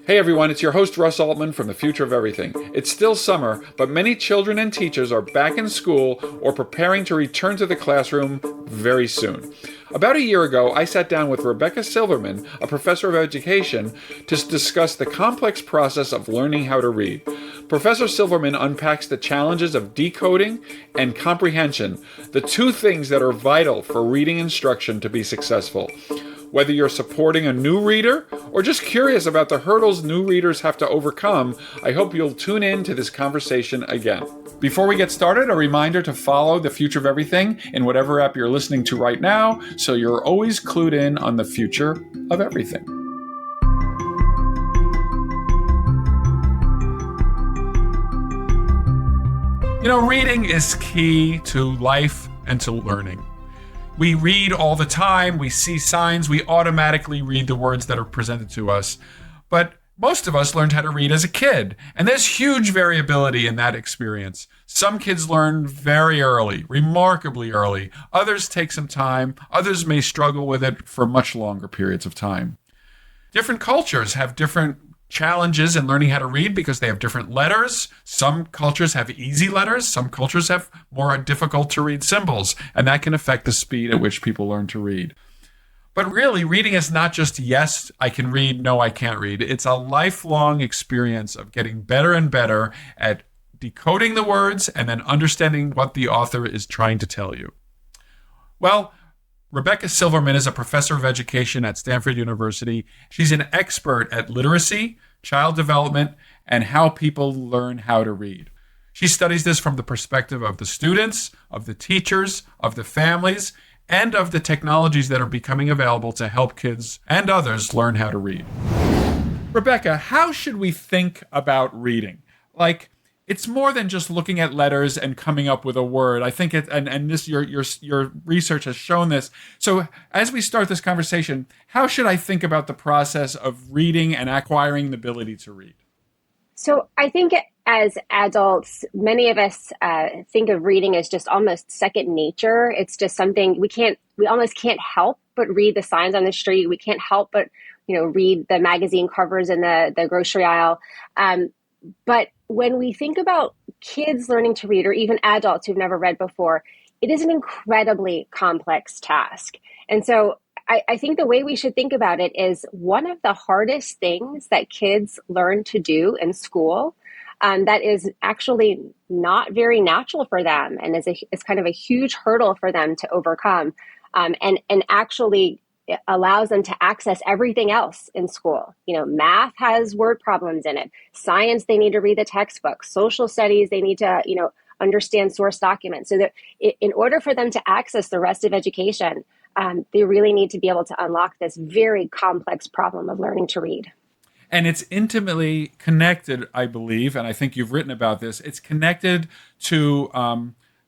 Hey everyone, it's your host Russ Altman from The Future of Everything. It's still summer, but many children and teachers are back in school or preparing to return to the classroom very soon. About a year ago, I sat down with Rebecca Silverman, a professor of education, to discuss the complex process of learning how to read. Professor Silverman unpacks the challenges of decoding and comprehension, the two things that are vital for reading instruction to be successful. Whether you're supporting a new reader or just curious about the hurdles new readers have to overcome, I hope you'll tune in to this conversation again. Before we get started, a reminder to follow The Future of Everything in whatever app you're listening to right now, so you're always clued in on the future of everything. You know, reading is key to life and to learning. We read all the time, we see signs, we automatically read the words that are presented to us. But most of us learned how to read as a kid, and there's huge variability in that experience. Some kids learn very early, remarkably early. Others take some time. Others may struggle with it for much longer periods of time. Different cultures have different challenges in learning how to read because they have different letters. Some cultures have easy letters. Some cultures have more difficult to read symbols, and that can affect the speed at which people learn to read. But really, reading is not just yes, I can read, no, I can't read. It's a lifelong experience of getting better and better at decoding the words and then understanding what the author is trying to tell you. Well, Rebecca Silverman is a professor of education at Stanford University. She's an expert at literacy, child development, and how people learn how to read. She studies this from the perspective of the students, of the teachers, of the families, and of the technologies that are becoming available to help kids and others learn how to read. Rebecca, how should we think about reading? It's more than just looking at letters and coming up with a word. I think your research has shown this. So as we start this conversation, how should I think about the process of reading and acquiring the ability to read? So I think as adults, many of us think of reading as just almost second nature. It's just something we almost can't help but read the signs on the street. We can't help but, read the magazine covers in the grocery aisle. But when we think about kids learning to read, or even adults who've never read before, it is an incredibly complex task. And so I think the way we should think about it is one of the hardest things that kids learn to do in school that is actually not very natural for them and is kind of a huge hurdle for them to overcome and actually it allows them to access everything else in school. Math has word problems in it. Science, they need to read the textbook. Social studies, they need to, understand source documents. So that in order for them to access the rest of education, they really need to be able to unlock this very complex problem of learning to read. And it's intimately connected, I believe, and I think you've written about this. It's connected to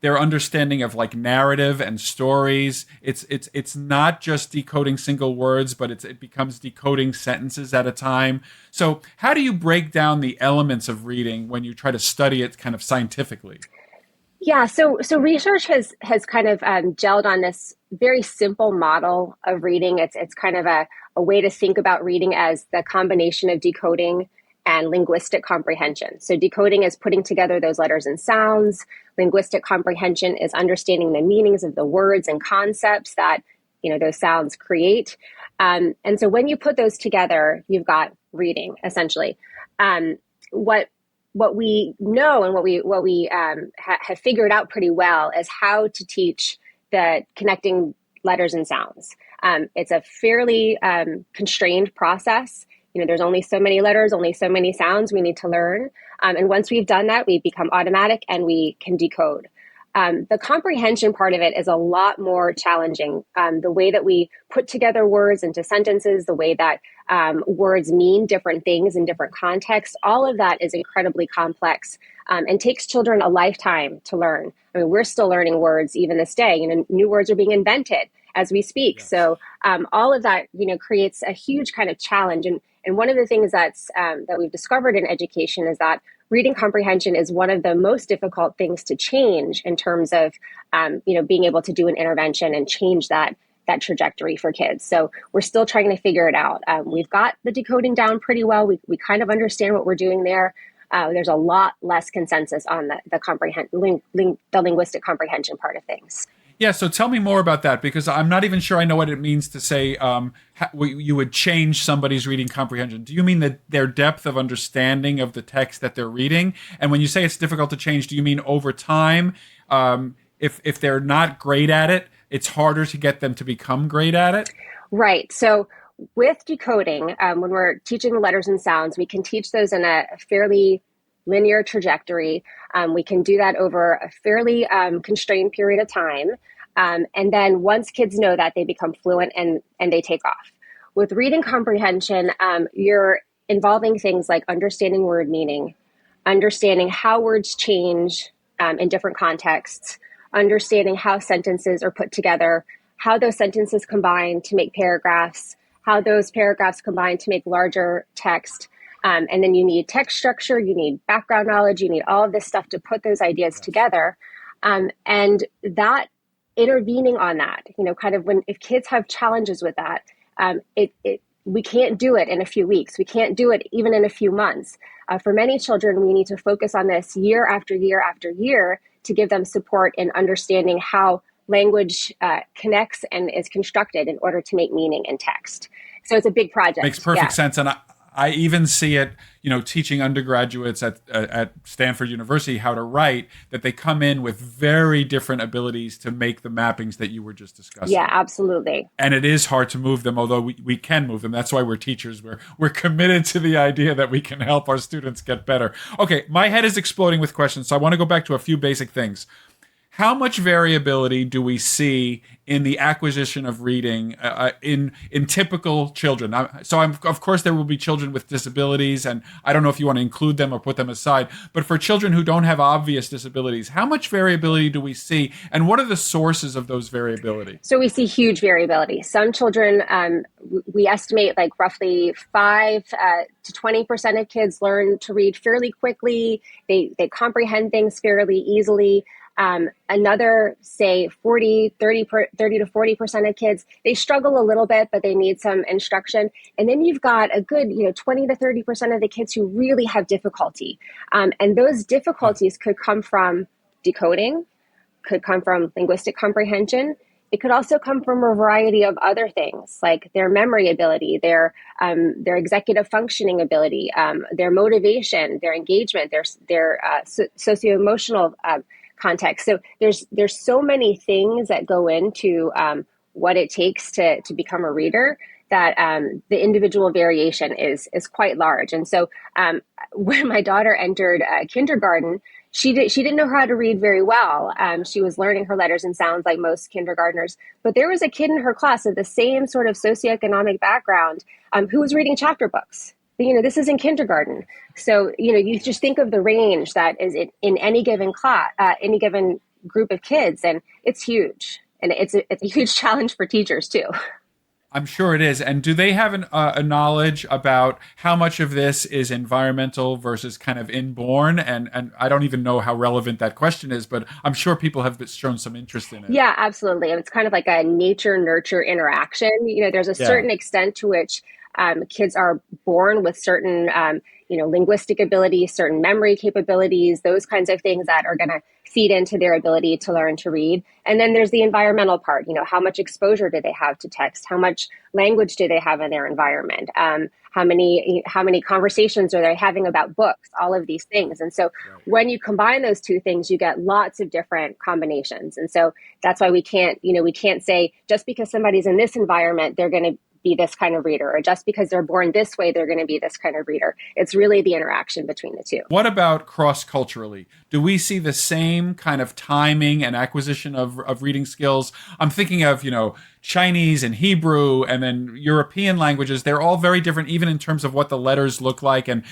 their understanding of narrative and stories. It's not just decoding single words, but it becomes decoding sentences at a time. So how do you break down the elements of reading when you try to study it kind of scientifically? Yeah, so research has kind of gelled on this very simple model of reading. It's kind of a way to think about reading as the combination of decoding and linguistic comprehension. So decoding is putting together those letters and sounds. Linguistic comprehension is understanding the meanings of the words and concepts that those sounds create. And so when you put those together, you've got reading essentially. What we know and what we have figured out pretty well is how to teach the connecting letters and sounds. It's a fairly constrained process. There's only so many letters, only so many sounds we need to learn. And once we've done that, we become automatic and we can decode. The comprehension part of it is a lot more challenging. The way that we put together words into sentences, the way that words mean different things in different contexts, all of that is incredibly complex and takes children a lifetime to learn. I mean, we're still learning words even this day. New words are being invented as we speak. Yes. So all of that, creates a huge kind of challenge. And one of the things that we've discovered in education is that reading comprehension is one of the most difficult things to change in terms of, being able to do an intervention and change that that trajectory for kids. So we're still trying to figure it out. We've got the decoding down pretty well. We kind of understand what we're doing there. There's a lot less consensus on the linguistic comprehension part of things. Yeah, so tell me more about that because I'm not even sure I know what it means to say you would change somebody's reading comprehension. Do you mean that their depth of understanding of the text that they're reading? And when you say it's difficult to change, do you mean over time, if they're not great at it, it's harder to get them to become great at it? Right. So with decoding, when we're teaching the letters and sounds, we can teach those in a fairly linear trajectory. We can do that over a fairly constrained period of time. And then once kids know that, they become fluent and they take off. With reading comprehension, you're involving things like understanding word meaning, understanding how words change in different contexts, understanding how sentences are put together, how those sentences combine to make paragraphs, how those paragraphs combine to make larger text. And then you need text structure, you need background knowledge, you need all of this stuff to put those ideas together. And that intervening on that, kind of if kids have challenges with that, we can't do it in a few weeks. We can't do it even in a few months. For many children, we need to focus on this year after year after year to give them support in understanding how language connects and is constructed in order to make meaning in text. So it's a big project. Makes perfect sense. And I even see it, teaching undergraduates at Stanford University how to write, that they come in with very different abilities to make the mappings that you were just discussing. Yeah, absolutely. And it is hard to move them, although we can move them. That's why we're teachers. We're committed to the idea that we can help our students get better. Okay, my head is exploding with questions, so I want to go back to a few basic things. How much variability do we see in the acquisition of reading in typical children? Of course, there will be children with disabilities, and I don't know if you want to include them or put them aside. But for children who don't have obvious disabilities, how much variability do we see, and what are the sources of those variability? So we see huge variability. Some children, we estimate like roughly 5 to 20% of kids learn to read fairly quickly. They comprehend things fairly easily. Another, say, 30 to 40% of kids, they struggle a little bit, but they need some instruction. And then you've got a good, 20 to 30% of the kids who really have difficulty. And those difficulties could come from decoding, could come from linguistic comprehension. It could also come from a variety of other things, like their memory ability, their executive functioning ability, their motivation, their engagement, their socio-emotional context. So there's so many things that go into what it takes to become a reader that the individual variation is quite large. And so when my daughter entered kindergarten, she didn't know how to read very well. She was learning her letters and sounds like most kindergartners, but there was a kid in her class of the same sort of socioeconomic background who was reading chapter books. This is in kindergarten. So, you just think of the range that is in any given class, any given group of kids, and it's huge. And it's a huge challenge for teachers too. I'm sure it is. And do they have a knowledge about how much of this is environmental versus kind of inborn? And I don't even know how relevant that question is, but I'm sure people have shown some interest in it. Yeah, absolutely. It's kind of like a nature-nurture interaction. There's a certain extent to which kids are born with certain, linguistic abilities, certain memory capabilities, those kinds of things that are going to feed into their ability to learn to read. And then there's the environmental part. How much exposure do they have to text? How much language do they have in their environment? How many conversations are they having about books? All of these things. And so when you combine those two things, you get lots of different combinations. And so that's why we can't say just because somebody's in this environment, they're going to be this kind of reader, or just because they're born this way, they're going to be this kind of reader. It's really the interaction between the two. What about cross-culturally? Do we see the same kind of timing and acquisition of reading skills? I'm thinking of, Chinese and Hebrew and then European languages. They're all very different, even in terms of what the letters look like and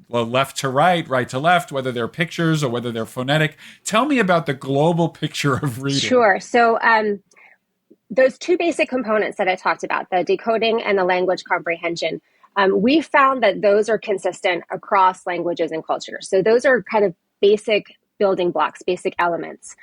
left to right, right to left, whether they're pictures or whether they're phonetic. Tell me about the global picture of reading. Sure. So, those two basic components that I talked about, the decoding and the language comprehension, we found that those are consistent across languages and cultures. So those are kind of basic building blocks, basic elements.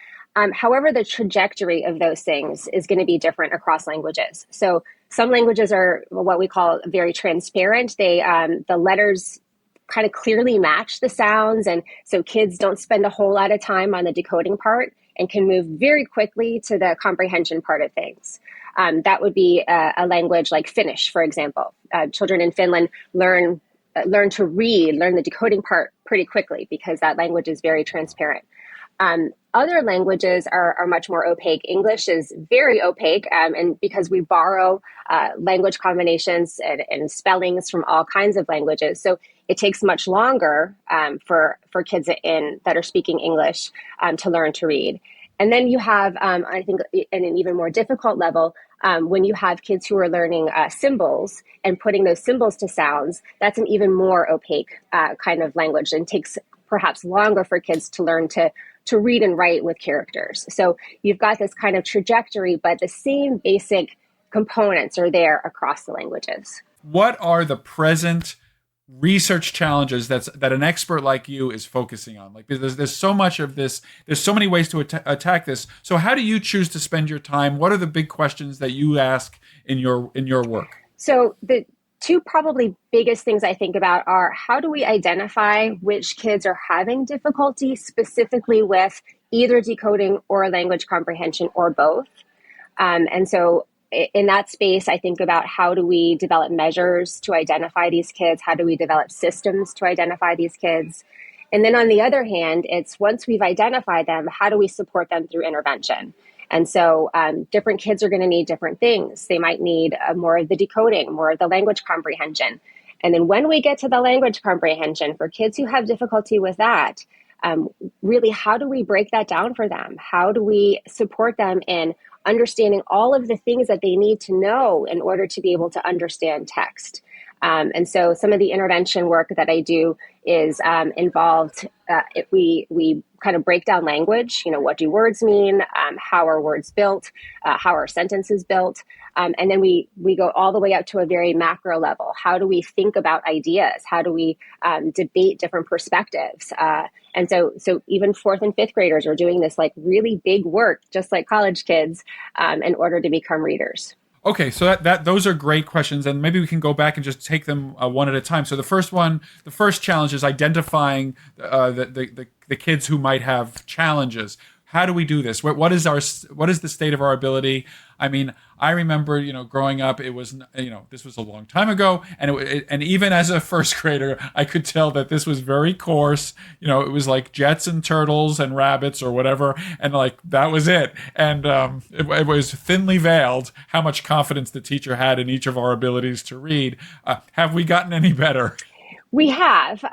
However, the trajectory of those things is going to be different across languages. So some languages are what we call very transparent. The letters kind of clearly match the sounds, and so kids don't spend a whole lot of time on the decoding part and can move very quickly to the comprehension part of things. That would be a language like Finnish, for example. Children in Finland learn to read, learn the decoding part pretty quickly because that language is very transparent. Other languages are much more opaque. English is very opaque, and because we borrow language combinations and spellings from all kinds of languages, so it takes much longer for kids that are speaking English to learn to read. And then you have, I think, in an even more difficult level, when you have kids who are learning symbols and putting those symbols to sounds, that's an even more opaque kind of language and takes perhaps longer for kids to learn to read and write with characters. So you've got this kind of trajectory, but the same basic components are there across the languages. What are the present research challenges that an expert like you is focusing on? Like there's so much of this, there's so many ways to attack this. So how do you choose to spend your time? What are the big questions that you ask in your work? So the two probably biggest things I think about are how do we identify which kids are having difficulty specifically with either decoding or language comprehension or both. And so in that space, I think about how do we develop measures to identify these kids? How do we develop systems to identify these kids? And then on the other hand, it's once we've identified them, how do we support them through intervention? And so different kids are going to need different things. They might need more of the decoding, more of the language comprehension. And then when we get to the language comprehension, for kids who have difficulty with that, really, how do we break that down for them? How do we support them in understanding all of the things that they need to know in order to be able to understand text? And so some of the intervention work that I do is involved, we kind of break down language, what do words mean, how are words built, how are sentences built, and then we go all the way up to a very macro level. How do we think about ideas? How do we debate different perspectives? And so even fourth and fifth graders are doing this like really big work, just like college kids, in order to become readers. Okay, so that those are great questions, and maybe we can go back and just take them one at a time. So the first challenge is identifying the kids who might have challenges. How do we do this? What is the state of our ability? I mean, I remember, growing up, it was, this was a long time ago, and and even as a first grader, I could tell that this was very coarse. It was like jets and turtles and rabbits or whatever, and like that was it. And it was thinly veiled how much confidence the teacher had in each of our abilities to read. Have we gotten any better? We have,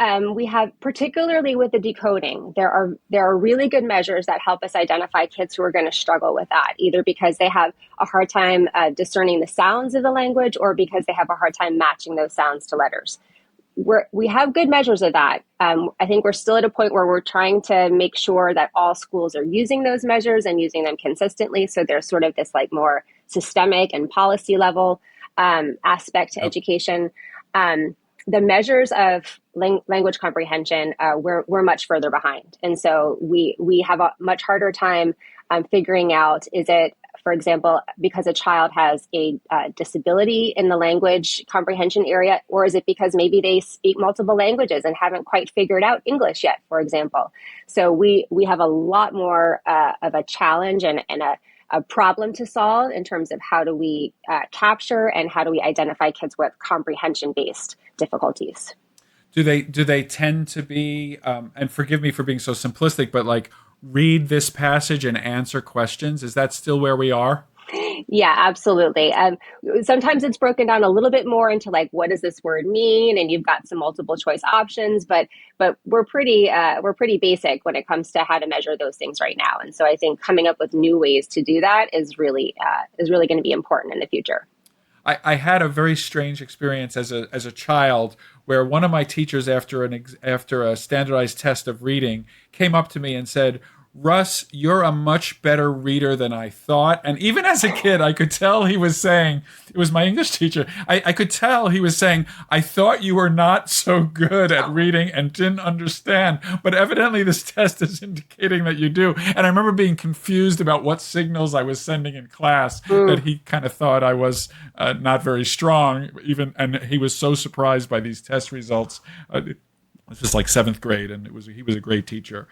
particularly with the decoding, there are really good measures that help us identify kids who are going to struggle with that, either because they have a hard time discerning the sounds of the language or because they have a hard time matching those sounds to letters. We have good measures of that. I think we're still at a point where we're trying to make sure that all schools are using those measures and using them consistently. So there's sort of this like more systemic and policy level aspect to education. The measures of language comprehension, we're much further behind. And so we have a much harder time figuring out, is it, for example, because a child has a disability in the language comprehension area, or is it because maybe they speak multiple languages and haven't quite figured out English yet, for example? So we have a lot more of a challenge and a problem to solve in terms of how do we capture and how do we identify kids with comprehension-based difficulties. Do they tend to be, and forgive me for being so simplistic, but like read this passage and answer questions? Is that still where we are? Yeah, absolutely. Sometimes it's broken down a little bit more into like, what does this word mean? And you've got some multiple choice options, but we're pretty basic when it comes to how to measure those things right now. And so I think coming up with new ways to do that is really going to be important in the future. I had a very strange experience as a child where one of my teachers, after a standardized test of reading, came up to me and said, Russ, you're a much better reader than I thought. And even as a kid, I could tell he was saying, it was my English teacher, I could tell he was saying, I thought you were not so good at reading and didn't understand. But evidently this test is indicating that you do. And I remember being confused about what signals I was sending in class, that he kind of thought I was not very strong, and he was so surprised by these test results. This was like seventh grade, and he was a great teacher.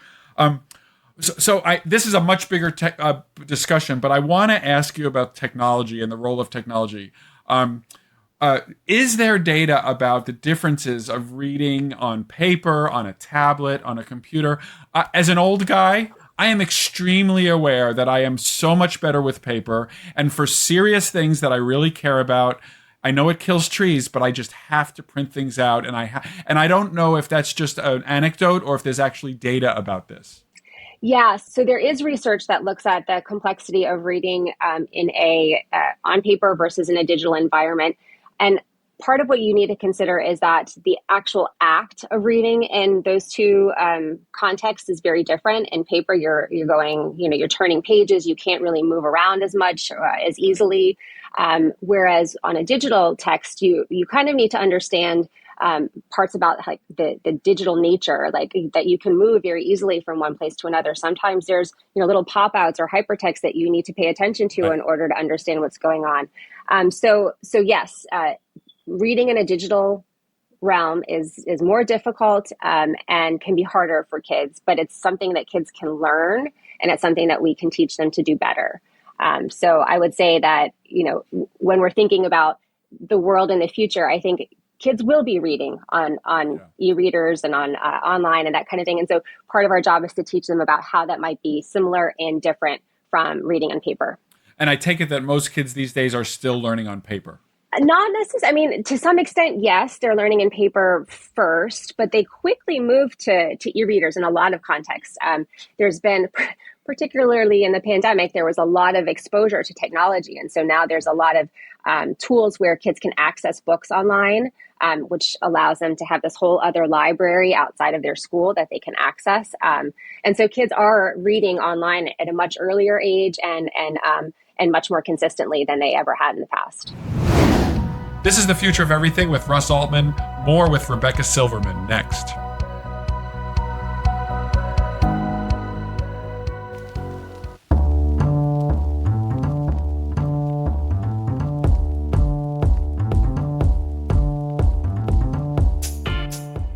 This is a much bigger discussion, but I want to ask you about technology and the role of technology. Is there data about the differences of reading on paper, on a tablet, on a computer? As an old guy, I am extremely aware that I am so much better with paper, and for serious things that I really care about, I know it kills trees, but I just have to print things out, and I don't know if that's just an anecdote or if there's actually data about this. Yeah, so there is research that looks at the complexity of reading on paper versus in a digital environment. And part of what you need to consider is that the actual act of reading in those two contexts is very different. In paper, you're going, you're turning pages. You can't really move around as much as easily. Whereas on a digital text, you kind of need to understand parts about like the digital nature, like that you can move very easily from one place to another. Sometimes there's little pop-outs or hypertext that you need to pay attention to in order to understand what's going on. So yes, reading in a digital realm is more difficult and can be harder for kids, but it's something that kids can learn, and it's something that we can teach them to do better. So I would say that when we're thinking about the world in the future, I think kids will be reading on e-readers and on online and that kind of thing. And so part of our job is to teach them about how that might be similar and different from reading on paper. And I take it that most kids these days are still learning on paper. Not necessarily. I mean, to some extent, yes, they're learning in paper first, but they quickly move to e-readers in a lot of contexts. There's been, particularly in the pandemic, there was a lot of exposure to technology. And so now there's a lot of tools where kids can access books online, which allows them to have this whole other library outside of their school that they can access. And so kids are reading online at a much earlier age and much more consistently than they ever had in the past. This is The Future of Everything with Russ Altman. More with Rebecca Silverman next.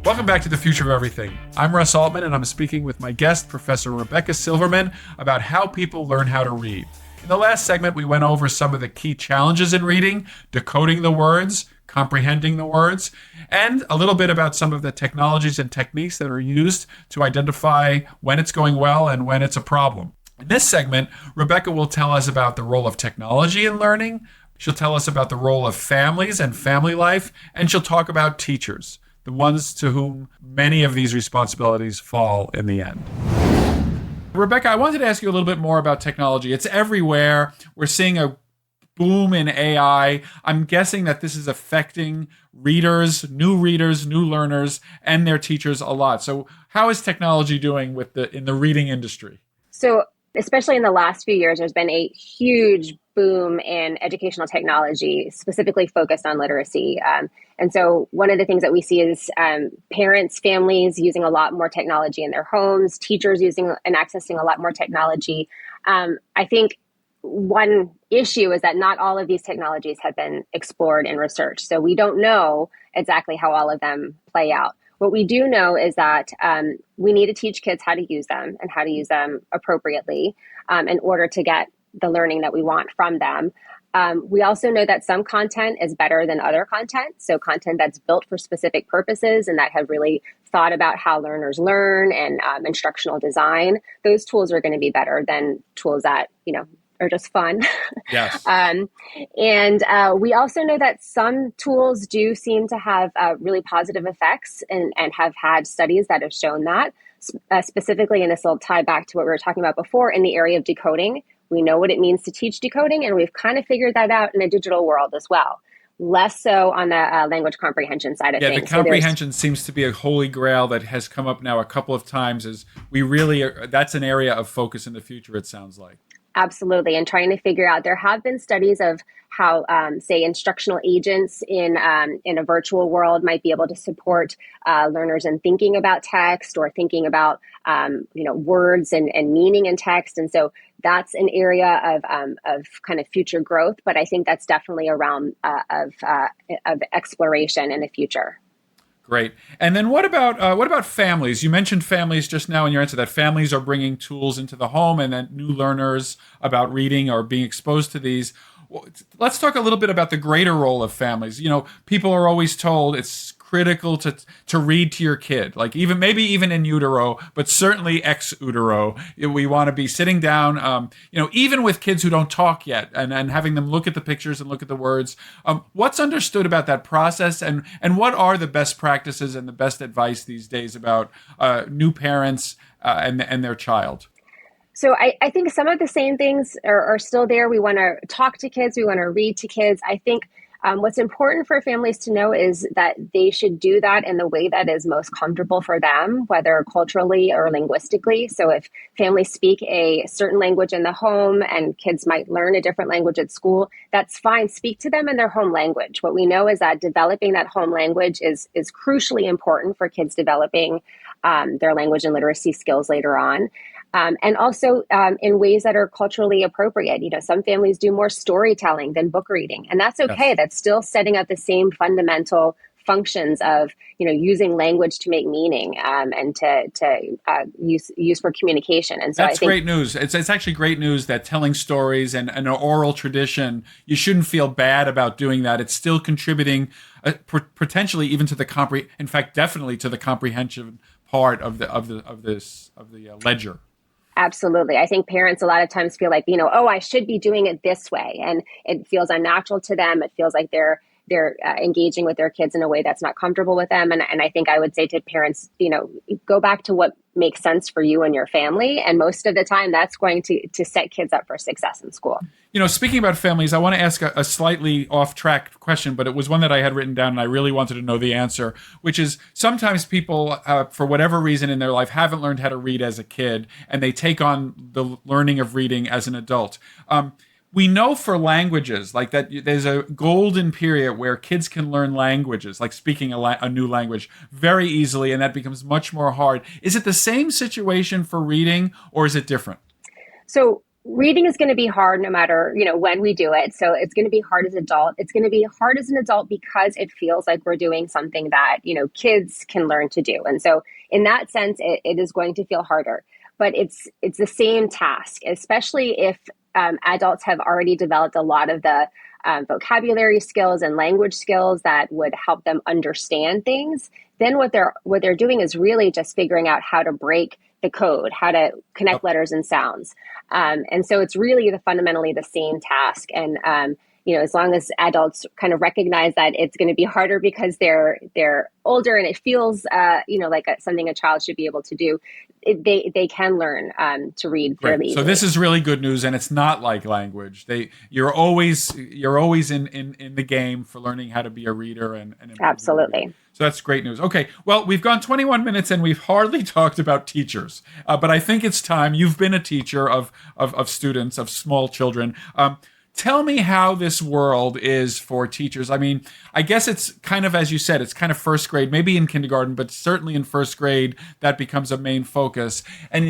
Welcome back to The Future of Everything. I'm Russ Altman, and I'm speaking with my guest, Professor Rebecca Silverman, about how people learn how to read. In the last segment, we went over some of the key challenges in reading, decoding the words, comprehending the words, and a little bit about some of the technologies and techniques that are used to identify when it's going well and when it's a problem. In this segment, Rebecca will tell us about the role of technology in learning. She'll tell us about the role of families and family life, and she'll talk about teachers, the ones to whom many of these responsibilities fall in the end. Rebecca, I wanted to ask you a little bit more about technology. It's everywhere. We're seeing a boom in AI. I'm guessing that this is affecting readers, new learners, and their teachers a lot. So how is technology doing in the reading industry? So especially in the last few years, there's been a huge boom in educational technology, specifically focused on literacy. And so one of the things that we see is parents, families using a lot more technology in their homes, teachers using and accessing a lot more technology. I think one issue is that not all of these technologies have been explored in research. So we don't know exactly how all of them play out. What we do know is that we need to teach kids how to use them and how to use them appropriately in order to get the learning that we want from them. We also know that some content is better than other content. So content that's built for specific purposes and that have really thought about how learners learn and instructional design, those tools are going to be better than tools that, are just fun. Yes. And we also know that some tools do seem to have really positive effects and have had studies that have shown that specifically, and this will tie back to what we were talking about before in the area of decoding. We know what it means to teach decoding, and we've kind of figured that out in a digital world as well. less so on the language comprehension side of Yeah, the things. So there's comprehension seems to be a holy grail that has come up now a couple of times. Is we really that's an area of focus in the future, it sounds like. absolutely, and trying to figure out. There have been studies of how, say, instructional agents in a virtual world might be able to support learners in thinking about text or thinking about words and meaning in text, and so that's an area of kind of future growth. But I think that's definitely a realm of exploration in the future. Great. And then what about families? You mentioned families just now in your answer that families are bringing tools into the home, and that new learners about reading are being exposed to these. Well, let's talk a little bit about the greater role of families. People are always told it's critical to read to your kid, like maybe even in utero, but certainly ex utero. We want to be sitting down, even with kids who don't talk yet, and having them look at the pictures and look at the words. What's understood about that process, and what are the best practices and the best advice these days about new parents and their child? So I think some of the same things are still there. We want to talk to kids. We want to read to kids. I think what's important for families to know is that they should do that in the way that is most comfortable for them, whether culturally or linguistically. So if families speak a certain language in the home and kids might learn a different language at school, that's fine. Speak to them in their home language. What we know is that developing that home language is crucially important for kids developing their language and literacy skills later on. And also in ways that are culturally appropriate. Some families do more storytelling than book reading, and that's okay. Yes. That's still setting up the same fundamental functions of using language to make meaning and to use for communication. And so That's I think great news. It's actually great news that telling stories and an oral tradition, you shouldn't feel bad about doing that. It's still contributing potentially even to in fact, definitely to the comprehension part of the ledger. absolutely. I think parents a lot of times feel like, oh, I should be doing it this way. And it feels unnatural to them. It feels like they're engaging with their kids in a way that's not comfortable with them. And I think I would say to parents, go back to what makes sense for you and your family. And most of the time, that's going to set kids up for success in school. Speaking about families, I want to ask a slightly off-track question, but it was one that I had written down and I really wanted to know the answer, which is sometimes people, for whatever reason in their life, haven't learned how to read as a kid, and they take on the learning of reading as an adult. We know for languages like that, there's a golden period where kids can learn languages, like speaking a new language, very easily, and that becomes much more hard. Is it the same situation for reading, or is it different? So reading is going to be hard no matter, when we do it. So it's going to be hard as an adult. It's going to be hard as an adult because it feels like we're doing something that, kids can learn to do. And so in that sense, it is going to feel harder. But it's the same task, especially if adults have already developed a lot of the vocabulary skills and language skills that would help them understand things. Then what they're doing is really just figuring out how to break the code, how to connect letters and sounds. And so it's really fundamentally the same task. And as long as adults kind of recognize that it's going to be harder because they're older and it feels like something a child should be able to do, they can learn to read fairly easily. So this is really good news, and it's not like language. You're always in the game for learning how to be a reader and absolutely. So that's great news. Okay, well, we've gone 21 minutes and we've hardly talked about teachers, but I think it's time. You've been a teacher of students, of small children. Tell me how this world is for teachers. I mean, I guess it's kind of, as you said, it's kind of first grade, maybe in kindergarten, but certainly in first grade, that becomes a main focus. And,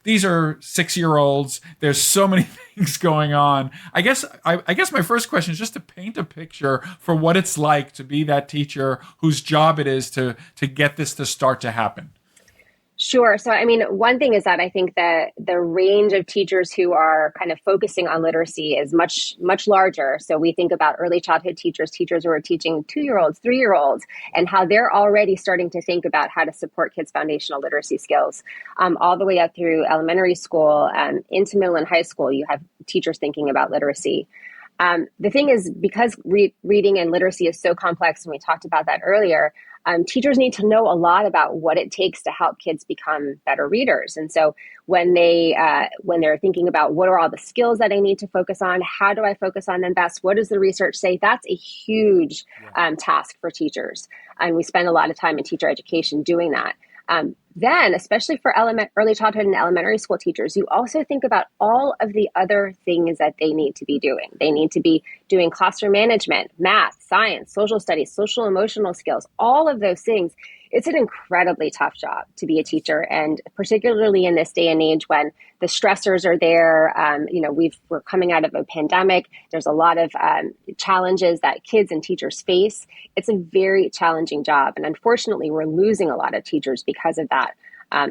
these are 6-year-olds. There's so many things going on. I guess my first question is just to paint a picture for what it's like to be that teacher whose job it is to get this to start to happen. Sure. So, one thing is that I think that the range of teachers who are kind of focusing on literacy is much, much larger. So we think about early childhood teachers who are teaching 2-year-olds, 3-year-olds, and how they're already starting to think about how to support kids' foundational literacy skills. All the way up through elementary school, into middle and high school, you have teachers thinking about literacy. The thing is, because reading and literacy is so complex, and we talked about that earlier, teachers need to know a lot about what it takes to help kids become better readers. And so when they're thinking about what are all the skills that I need to focus on, how do I focus on them best, what does the research say, that's a huge task for teachers. And we spend a lot of time in teacher education doing that. Then, especially for early childhood and elementary school teachers, you also think about all of the other things that they need to be doing. They need to be doing classroom management, math, science, social studies, social emotional skills, all of those things. It's an incredibly tough job to be a teacher, and particularly in this day and age when the stressors are there. We're coming out of a pandemic. There's a lot of challenges that kids and teachers face. It's a very challenging job, and unfortunately, we're losing a lot of teachers because of that.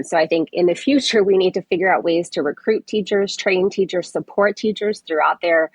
So I think in the future, we need to figure out ways to recruit teachers, train teachers, support teachers throughout their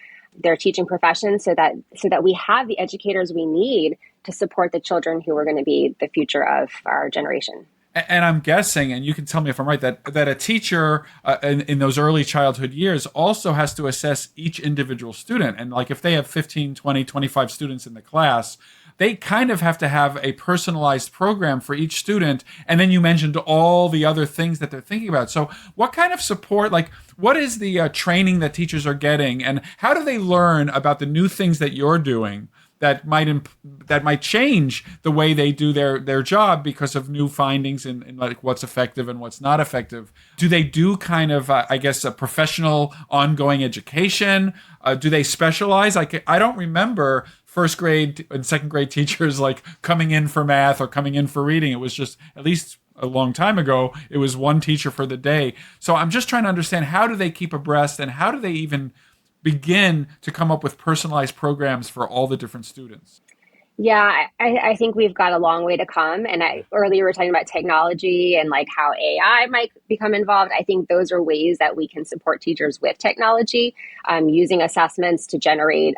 teaching profession so that we have the educators we need to support the children who are going to be the future of our generation. And I'm guessing, and you can tell me if I'm right, that a teacher in those early childhood years also has to assess each individual student. And like if they have 15, 20, 25 students in the class, they kind of have to have a personalized program for each student. And then you mentioned all the other things that they're thinking about. So what kind of support, like what is the training that teachers are getting, and how do they learn about the new things that you're doing that might change the way they do their job because of new findings in like what's effective and what's not effective? Do they do kind of, I guess, a professional ongoing education? Do they specialize? I don't remember first grade and second grade teachers like coming in for math or coming in for reading. It was just, at least a long time ago, it was one teacher for the day. So I'm just trying to understand, how do they keep abreast, and how do they even begin to come up with personalized programs for all the different students? Yeah, I think we've got a long way to come. And earlier we were talking about technology and like how AI might become involved. I think those are ways that we can support teachers with technology, using assessments to generate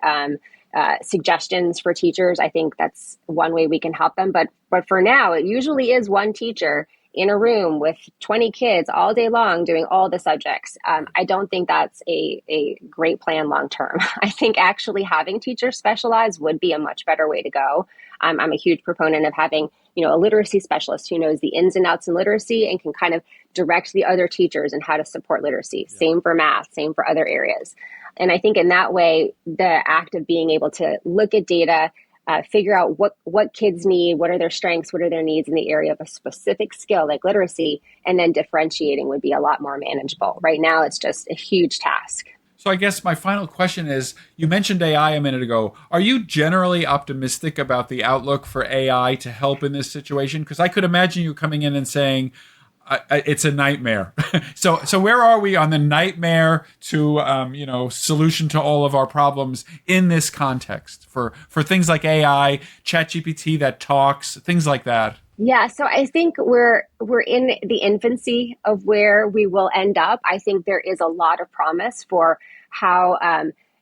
suggestions for teachers. I think that's one way we can help them. But for now, it usually is one teacher in a room with 20 kids all day long doing all the subjects. I don't think that's a great plan long term. I think actually having teachers specialize would be a much better way to go. I'm a huge proponent of having, a literacy specialist who knows the ins and outs in literacy and can kind of direct the other teachers in how to support literacy. Yeah. Same for math, same for other areas. And I think in that way, the act of being able to look at data, figure out what kids need, what are their strengths, what are their needs in the area of a specific skill like literacy, and then differentiating would be a lot more manageable. Right now, it's just a huge task. So I guess my final question is, you mentioned AI a minute ago. Are you generally optimistic about the outlook for AI to help in this situation? Because I could imagine you coming in and saying, it's a nightmare. So where are we on the nightmare to solution to all of our problems in this context for things like AI, ChatGPT that talks, things like that? Yeah, so I think we're in the infancy of where we will end up. I think there is a lot of promise for how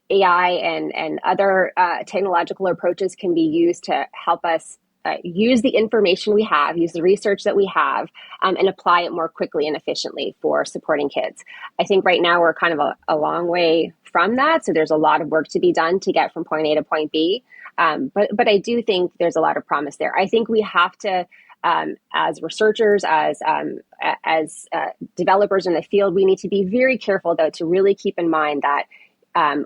AI and other technological approaches can be used to help us use the information we have, use the research that we have, and apply it more quickly and efficiently for supporting kids. I think right now we're kind of a long way from that. So there's a lot of work to be done to get from point A to point B. But I do think there's a lot of promise there. I think we have to, as researchers, as developers in the field, we need to be very careful, though, to really keep in mind that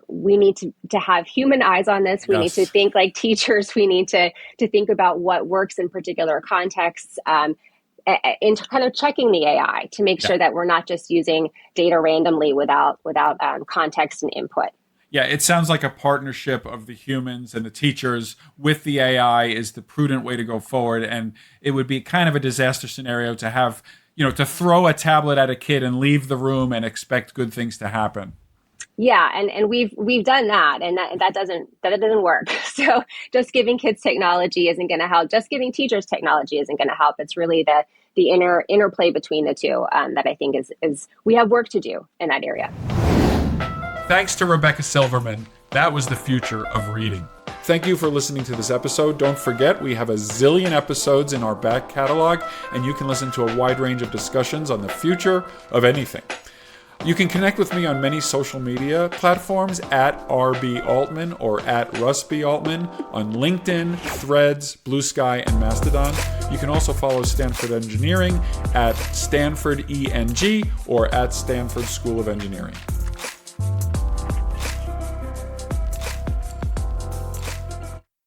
we need to have human eyes on this. We Yes. need to think like teachers. We need to think about what works in particular contexts, and kind of checking the AI to make sure that we're not just using data randomly without context and input. Yeah, it sounds like a partnership of the humans and the teachers with the AI is the prudent way to go forward. And it would be kind of a disaster scenario to have, to throw a tablet at a kid and leave the room and expect good things to happen. Yeah, and we've done that, and that doesn't work. So just giving kids technology isn't going to help. Just giving teachers technology isn't going to help. It's really the interplay between the two that I think is we have work to do in that area. Thanks to Rebecca Silverman. That was the future of reading. Thank you for listening to this episode. Don't forget, we have a zillion episodes in our back catalog, and you can listen to a wide range of discussions on the future of anything. You can connect with me on many social media platforms at RB Altman or at Russ B. Altman on LinkedIn, Threads, Blue Sky, and Mastodon. You can also follow Stanford Engineering at Stanford ENG or at Stanford School of Engineering.